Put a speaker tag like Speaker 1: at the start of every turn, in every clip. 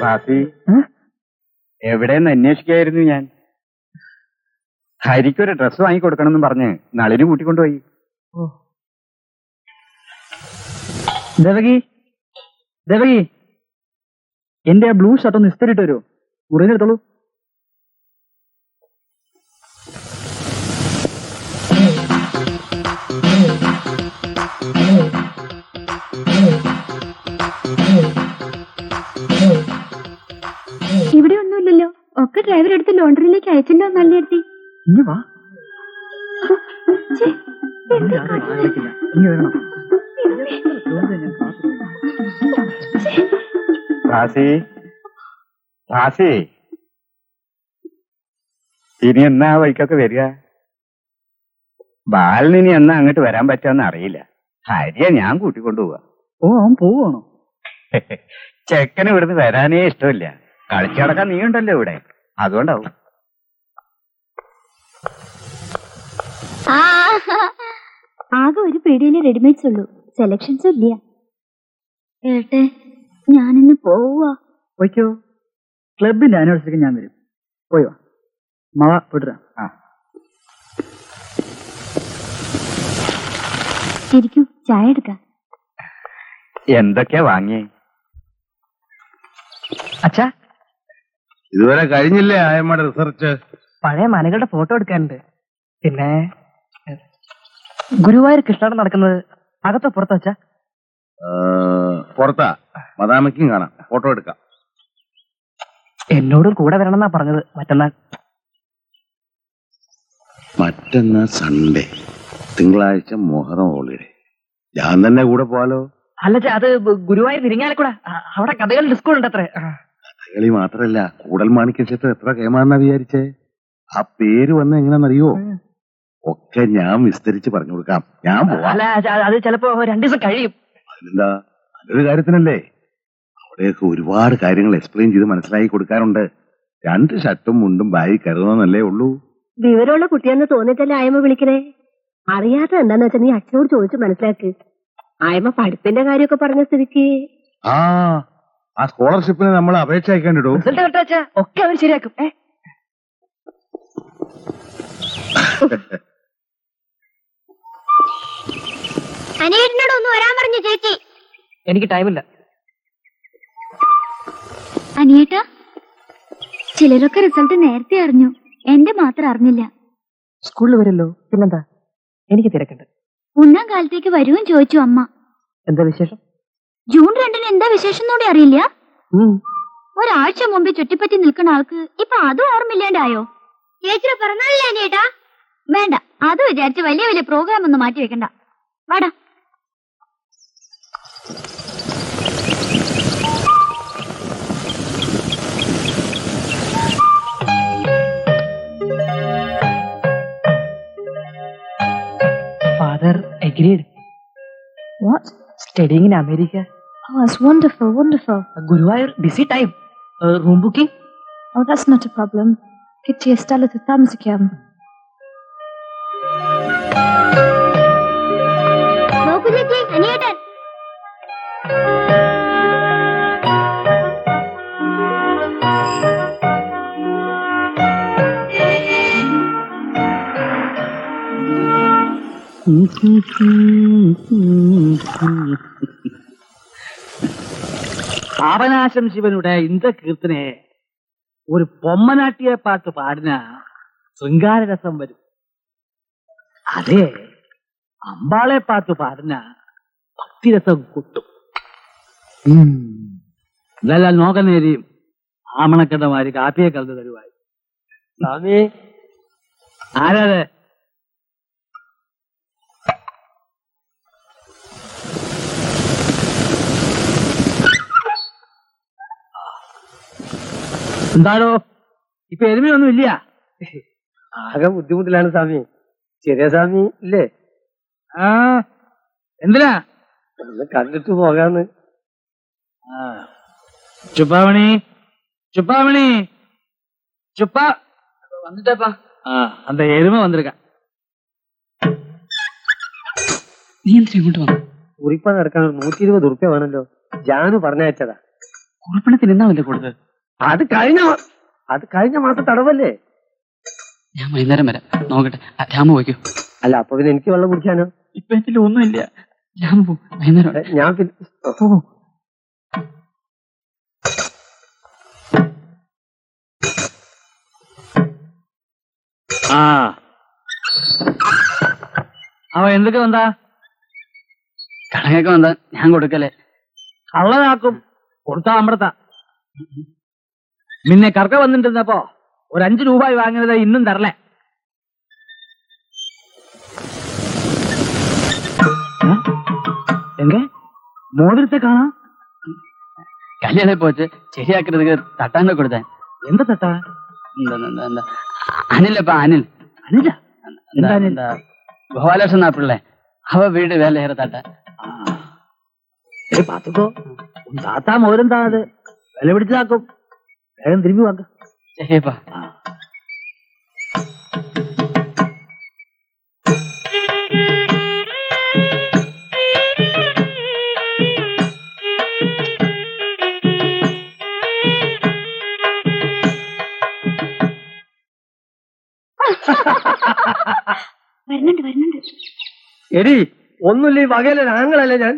Speaker 1: ബാസി, എവിടെയെന്ന് അന്വേഷിക്കായിരുന്നു ഞാൻ. ഹരിക്കൊരു ഡ്രസ്സ് വാങ്ങിക്കൊടുക്കണമെന്നും പറഞ്ഞ് നളിന് കൂട്ടിക്കൊണ്ടുപോയി.
Speaker 2: ദേവകി, ദേവകി, എന്റെ ആ ബ്ലൂ ഷർട്ട് ഒന്ന് ഇസ്തിരിട്ട് വരുമോ? മുറിഞ്ഞെടുത്തോളൂ.
Speaker 3: ഇവിടെ ഒന്നുമില്ലല്ലോ, ഒക്കെ ഡ്രൈവർ എടുത്ത് ലോണ്ടറിയിലേക്ക് അയച്ചല്ലോ. നല്ല എടുത്തി
Speaker 2: ഇനി വാ.
Speaker 1: ഇനി എന്നാ വഴിക്കൊക്കെ വരിക? ബാലിന് ഇനി എന്നാ അങ്ങോട്ട് വരാൻ പറ്റാന്ന് അറിയില്ല. ഹരിയെ ഞാൻ കൂട്ടിക്കൊണ്ടുപോവാ.
Speaker 2: ഓ, അവൻ പോവാണോ?
Speaker 1: ചെക്കന് ഇവിടുന്ന് വരാനേ ഇഷ്ടമില്ല. കളിച്ചടക്കാൻ നീ ഉണ്ടല്ലോ ഇവിടെ, അതുകൊണ്ടാവും.
Speaker 3: ആകെ ഒരു പീടികയിലെ റെഡിമെയ്ഡ്സ് ഉള്ളൂ, സെലക്ഷൻസും ഇല്ല. ഏട്ടെ, ഞാനിന്ന് പോവാ.
Speaker 2: പോയിക്കോ, ക്ലബിന്റെ ആനിവേഴ്സറിക്ക് ഞാൻ വരും. പോയി വാ മവ, വിട്ടുക.
Speaker 3: ശരിക്കും ചായ എടുക്കാം.
Speaker 1: എന്തൊക്കെയാ വാങ്ങിയേ?
Speaker 2: അച്ഛാ,
Speaker 4: ഇതുവരെ കഴിഞ്ഞില്ലേ ആയമ്മയുടെ റിസർച്ച്?
Speaker 2: പഴയ മനകളുടെ ഫോട്ടോ എടുക്കാനുണ്ട്. പിന്നെ ഗുരുവായൂർ കൃഷ്ണാടം നടക്കുന്നത് അകത്തോ പുറത്തോ അച്ഛാ?
Speaker 4: പുറത്താ, മദാമയ്ക്കും കാണാം, ഫോട്ടോ എടുക്കാം.
Speaker 2: എന്നോടും കൂടെ വരണമെന്നാ പറഞ്ഞത്.
Speaker 4: മറ്റന്നാ സൺഡേ, തിങ്കളാഴ്ച മുഹറം ഹോളിഡേ. ഞാൻ തന്നെ കൂടെ പോവാലോ?
Speaker 2: അല്ല, അത് ഗുരുവായൂർ തിരിഞ്ഞാലക്കൂടാ, അവിടെ കഥകൾ ഡിസ്കൗണ്ട് ഉണ്ട്. അത്രേ
Speaker 4: കഥകളി മാത്രല്ല, കൂടൽ മാണിക്യ ക്ഷേത്രം എത്ര കേമാന്നാ വിചാരിച്ചേ? ആ പേര് വന്ന എങ്ങനെയാണെന്നറിയോ? ഒക്കെ ഞാൻ വിസ്തരിച്ച് പറഞ്ഞു കൊടുക്കാം. ഞാൻ പോവാം.
Speaker 2: അത് ചിലപ്പോ 2 ദിവസം കഴിയും.
Speaker 4: അതിനെന്താ, നല്ലൊരു കാര്യത്തിനല്ലേ. അവിടെയൊക്കെ ഒരുപാട് കാര്യങ്ങൾ എക്സ്പ്ലെയിൻ ചെയ്ത് മനസ്സിലാക്കി കൊടുക്കാറുണ്ട്. 2 ഷർട്ടും മുണ്ടും ബാഗിൽ കരുതണമെന്നല്ലേ ഉള്ളൂ.
Speaker 3: വിവരമുള്ള കുട്ടിയെന്ന് തോന്നിട്ടല്ലേ ആയമ്മ വിളിക്കണേ. അറിയാത്ത എന്താന്ന് വെച്ചാൽ നീ അച്ഛനോട് ചോദിച്ചു മനസ്സിലാക്ക്. ആയമ്മ പഠിപ്പിന്റെ കാര്യമൊക്കെ പറഞ്ഞ സ്ഥിതിക്ക്
Speaker 4: ആ സ്കോളർഷിപ്പിന് നമ്മൾ അപേക്ഷ അയക്കാണ്ടിടൂ.
Speaker 2: ഒക്കെ അവർ ശരിയാക്കും.
Speaker 3: അനിയേട്ടനോട് ഒന്ന് വരാൻ പറഞ്ഞു ചേച്ചി.
Speaker 2: എനിക്ക് ടൈമില്ല.
Speaker 3: അനിയേട്ടാ, ചിലരൊക്കെ റിസൾട്ട് നേരത്തെ അറിഞ്ഞു, എന്റെ മാത്രം അറിഞ്ഞില്ല.
Speaker 2: സ്കൂളിൽ വരുമല്ലോ, പിന്നെന്താ, എനിക്ക് തിരക്കുണ്ട്.
Speaker 3: ഉണ്ണാൻ കാലത്തേക്ക് വരുവും ചോദിച്ചു അമ്മ.
Speaker 2: എന്താ വിശേഷം?
Speaker 3: ജൂൺ 2-ന് എന്താ വിശേഷം എന്നൂടെ അറിയില്ല. ഒരാഴ്ച മുമ്പേ ചുറ്റിപ്പറ്റി നിൽക്കുന്ന ആൾക്ക് ഇപ്പൊ അതും ഓർമ്മയില്ലാണ്ടായോ? ചേച്ചിയുടെ പിറന്നാളില്ലേ അനിയേട്ടാ? വേണ്ട, അത് വിചാരിച്ച് വലിയ വലിയ പ്രോഗ്രാം ഒന്നും മാറ്റി വെക്കണ്ട. വാടാ.
Speaker 2: Father agreed. What? Studying in America.
Speaker 3: Oh, that's wonderful, wonderful.
Speaker 2: Guruvayur, busy time. Room booking?
Speaker 3: Oh, that's not a problem. Kitty സ്ഥലത്ത് താമസിക്കാം. നോക്കൂ ചേച്ചി, അനിയേട്ടൻ.
Speaker 2: പാപനാശം ശിവനുടെ ഇന്ദ്രകീർത്തനെ ഒരു പൊമ്മനാട്ടിയെ പാട്ട് പാടിന ശൃംഗാരരസം വരും. അതേ അമ്പാളെ പാട്ട് പാടിന ഭക്തിരസം കൂട്ടും. ഇതെല്ലാം നോക്കുന്നേരിയും ആമണക്കണ്ടമാര് കാപ്പിയെ കലർന്ന് തരുവായി.
Speaker 5: സ്വാമി
Speaker 2: ആരാത്? എന്താണോ ഇപ്പൊ എരുമയൊന്നും ഇല്ല?
Speaker 5: ആകെ ബുദ്ധിമുട്ടിലാണ് സ്വാമി. ചെറിയ സ്വാമി ഇല്ലേ?
Speaker 2: ആ എന്തിനാ?
Speaker 5: ഒന്ന് കണ്ടിട്ട് പോകാന്ന്.
Speaker 2: ചുപ്പാമണി ചുപ്പാമണി ചുപ്പ வந்துட்டப்பா. அந்த எருமை வந்திருக்க. നീ എന്തിനാ ഇങ്ങോട്ട് വന്നു?
Speaker 5: കുറിപ്പ നടക്കാൻ 120 ഉറുപ്പ്യ വേണല്ലോ. ജാനു പറഞ്ഞയച്ചതാ.
Speaker 2: കുറിപ്പണത്തിന് എന്നാണല്ലേ കൊടുത്തത്?
Speaker 5: അത് കഴിഞ്ഞ മാസം തടവല്ലേ?
Speaker 2: ഞാൻ വൈകുന്നേരം വരാം, നോക്കട്ടെ. രാമ പോയിക്കോ.
Speaker 5: അല്ല അപ്പൊ പിന്നെ എനിക്ക് വെള്ളം കുടിക്കാനോ?
Speaker 2: ഇപ്പൊ എന്റെ ഒന്നുമില്ല. രാമ പോ, വൈകുന്നേരം
Speaker 5: ഞാൻ
Speaker 2: പോ. ആ അവ എന്തൊക്കെ വന്നാ? കടകൊക്കെ വന്നാ ഞാൻ കൊടുക്കലേ. കള്ളനാക്കും കൊടുത്താ അമൃത. നിന്നെ കറക്ക വന്നിട്ടിരുന്നപ്പോ ഒരു 5 രൂപ വാങ്ങിയത് ഇന്നും തരലേ. എങ്ക മോതിരത്തെ കാണാം. കല്യാണ പോച്ച് ശരിയാക്കുന്നதுக்கு തട്ടാണ്ട് കൊടുത്താൻ. എന്താ തട്ടാ? എന്താ അനിലപ്പാ, അനിൽ. അനില എന്താ ഗോപാലകൃഷ്ണൻ നാപ്പിള്ളേ, അവ വീട് വേലയേറെ തട്ട. പാത്തുക്കോ താത്താ മോരെന്താ അത് വില പിടിച്ചാക്കും. വേഗം തിരുമ്പി വാക്ക. ശരിയപ്പാ.
Speaker 3: വരുന്നുണ്ട്.
Speaker 5: എടി ഒന്നുമില്ല, ഈ വകയിലെ ആങ്ങളല്ലേ ഞാൻ.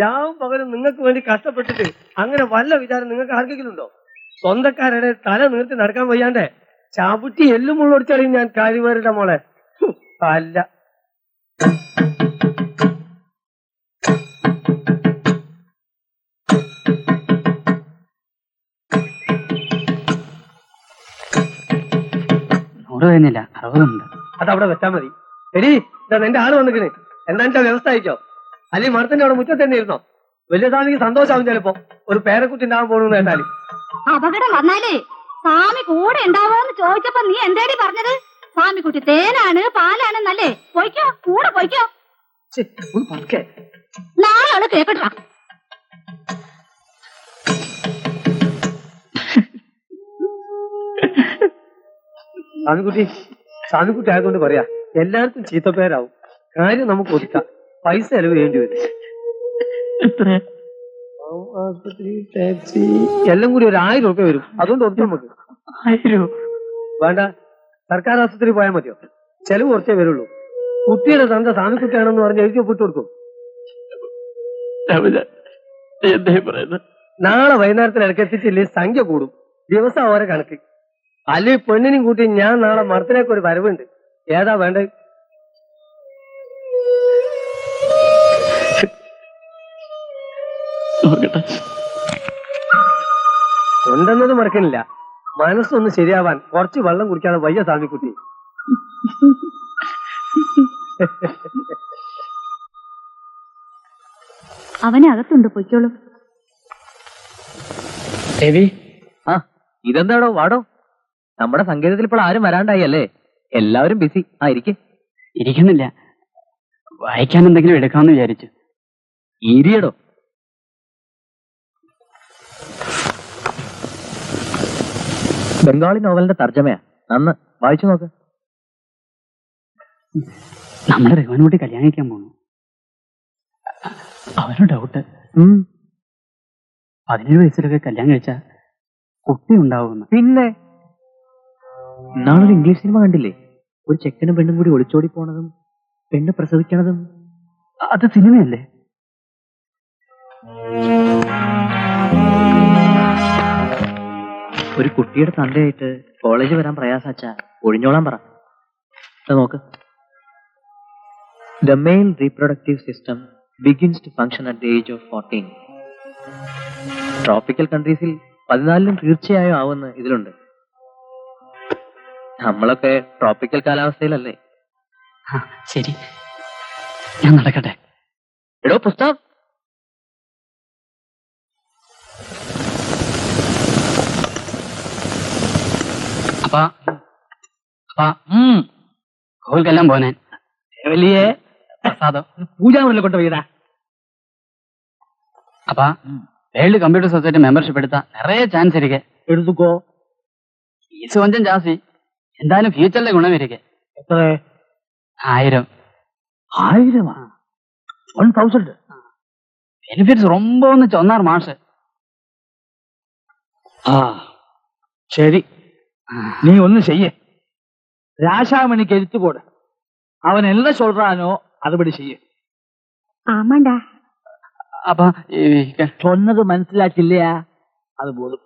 Speaker 5: രാവും പകലും നിങ്ങൾക്ക് വേണ്ടി കഷ്ടപ്പെട്ടിട്ട് അങ്ങനെ വല്ല വിചാരം നിങ്ങൾക്ക് ആർക്കെങ്കിലും ഉണ്ടോ? സ്വന്തക്കാരുടെ തല നീർത്തി നടക്കാൻ വയ്യാണ്ടേ ചാപുട്ടി എല്ലും മുള്ളൊടിച്ചറിയും ഞാൻ കാര്യമാരുടെ മോളെ. അല്ല
Speaker 2: തന്നെയില്ല, 60 ഉണ്ട്.
Speaker 5: അതവിടെ വെച്ചാ മതി. എടി ഇതാ എന്റെ ആള് വന്നിക്കണേ. എന്താ വ്യവസ്ഥ അയച്ചോ? അല്ലെങ്കിൽ മരത്തിന്റെ അവിടെ മുറ്റത്ത് തന്നെ ഇരുന്നോ? വലിയ സ്വാമിക്ക് സന്തോഷമാവും ചിലപ്പോ ഒരു പേരക്കുട്ടി ഉണ്ടാവാൻ പോണെന്ന് കേട്ടാല്.
Speaker 3: അപകടം വന്നാലേ സ്വാമി കൂടെ ഉണ്ടാവോന്ന് ചോദിച്ചപ്പോ നീ എന്താടി പറഞ്ഞത്? സ്വാമിക്കുട്ടി തേനാണ് പാലാണെന്നല്ലേ? പോയിക്കോ, കൂടെ പോയിക്കോ. നാളെ അവള് കേക്കട്ടാ.
Speaker 5: സ്വാമിക്കുട്ടി ആയതുകൊണ്ട് പറയാ എല്ലാവർക്കും ചീത്തപ്പേരാവും. കാര്യം നമുക്ക് ഒതുക്കാം. പൈസ ചെലവ് ചെയ്യേണ്ടി വരും. ആശുപത്രി, ടാക്സി എല്ലാം കൂടി ഒരു 1000 രൂപ വരും. അതുകൊണ്ട് ഒതുക്കാം നമുക്ക്.
Speaker 2: 1000
Speaker 5: വേണ്ട, സർക്കാർ ആശുപത്രി പോയാൽ മതിയോ? ചെലവ് കുറച്ചേ വരുള്ളൂ. കുട്ടിയുടെ തന്ത സ്വാമിക്കുട്ടിയാണെന്ന് പറഞ്ഞ് എഴുതി ഒപ്പിട്ട് കൊടുക്കും. നാളെ വൈകുന്നേരത്തിൽ ഇടയ്ക്കെത്തിച്ചില്ലേ സംഖ്യ കൂടും. ദിവസം ഓരോ കണക്ക്. അല്ലെ പെണ്ണിനും കൂട്ടി ഞാൻ നാളെ മരത്തിലേക്ക് ഒരു വരവുണ്ട്. ഏതാ വേണ്ടത്? കൊണ്ടുവന്നത് മറക്കണില്ല. മനസ്സൊന്ന് ശരിയാവാൻ കുറച്ച് വെള്ളം കുടിക്കാതെ വയ്യ സ്വാമിക്കുട്ടി.
Speaker 3: അവനെ അകത്തുണ്ട്, പൊയ്ക്കോളൂ.
Speaker 2: ദേവി, ഇതെന്താടോ? വാടോ. നമ്മുടെ സങ്കേതത്തിൽ ഇപ്പോൾ ആരും വരാണ്ടായി അല്ലേ? എല്ലാവരും ബിസി. ഇരിക്കുന്നില്ല, വായിക്കാൻ എന്തെങ്കിലും എടുക്കാമെന്ന് വിചാരിച്ചു. ഇരിയടോ. ബംഗാളി നോവലിന്റെ തർജ്ജമയാ. അന്ന് വായിച്ചു നോക്ക്. നമ്മുടെ രഘുവൻകുട്ടി കല്യാണം കഴിക്കാൻ പോണു. അവന് ഡൗട്ട് 17 വയസ്സിലൊക്കെ കല്യാണം കഴിച്ചാ കുട്ടി ഉണ്ടാവുമെന്ന്. പിന്നെ ഇന്നാളൊരു ഇംഗ്ലീഷ് സിനിമ കണ്ടില്ലേ? ഒരു ചെക്കനും പെണ്ണും കൂടി ഒളിച്ചോടി പോണതും പെണ്ണ് പ്രസവിക്കണതും അത് സിനിമയല്ലേ? ഒരു കുട്ടിയുടെ തന്തയായിട്ട് കോളേജ് വരാൻ പ്രയാസാച്ചാ ഒഴിഞ്ഞോളാൻ പറ. നോക്ക്. The male reproductive system begins to function at the age of 14. Tropical കൺട്രീസിൽ 14 തീർച്ചയായും ആവുമെന്ന് ഇതിലുണ്ട്. നമ്മളൊക്കെ ട്രോപ്പിക്കൽ കാലാവസ്ഥയിലല്ലേ?
Speaker 6: ശരി, ഞാൻ നടക്കട്ടെ.
Speaker 2: എടോ പുസ്തകം.
Speaker 6: അപ്പാ കോവിൽക്കെല്ലാം പോനാൻ
Speaker 2: വലിയ
Speaker 6: പ്രസാദം.
Speaker 2: പൂജാമുറിൽ കൊണ്ട് വീടാ.
Speaker 6: അപ്പാ വേൾഡ് കമ്പ്യൂട്ടർ സൊസൈറ്റി മെമ്പർഷിപ്പ് എടുത്താ നിറയെ ചാൻസ് ഇരിക്കെ.
Speaker 2: എടുത്തുക്കോ.
Speaker 6: ഫീസ് കൊഞ്ചം ജാസ്തി, എന്തായാലും ഫ്യൂച്ചറിലെ ഗുണം ഇരിക്കെ.
Speaker 2: എത്ര?
Speaker 6: 1000.
Speaker 2: 1000? 1000?
Speaker 6: ബെനിഫിറ്റ്സ് ரொம்பன்னு சொன்னார் மாஷ்.
Speaker 2: ശരി, നീ ഒന്ന് ചെയ്യേ. രാശാമണിക്ക് എഴുത്തു പോട്. അവൻ என்ன சொல்றானோ അതുപടി ചെയ്യേ.
Speaker 3: ആമാണ്ടാ.
Speaker 6: അപ്പാ
Speaker 2: சொன்னது മനസ്സിലാക്കില്ല, അത് പോലും.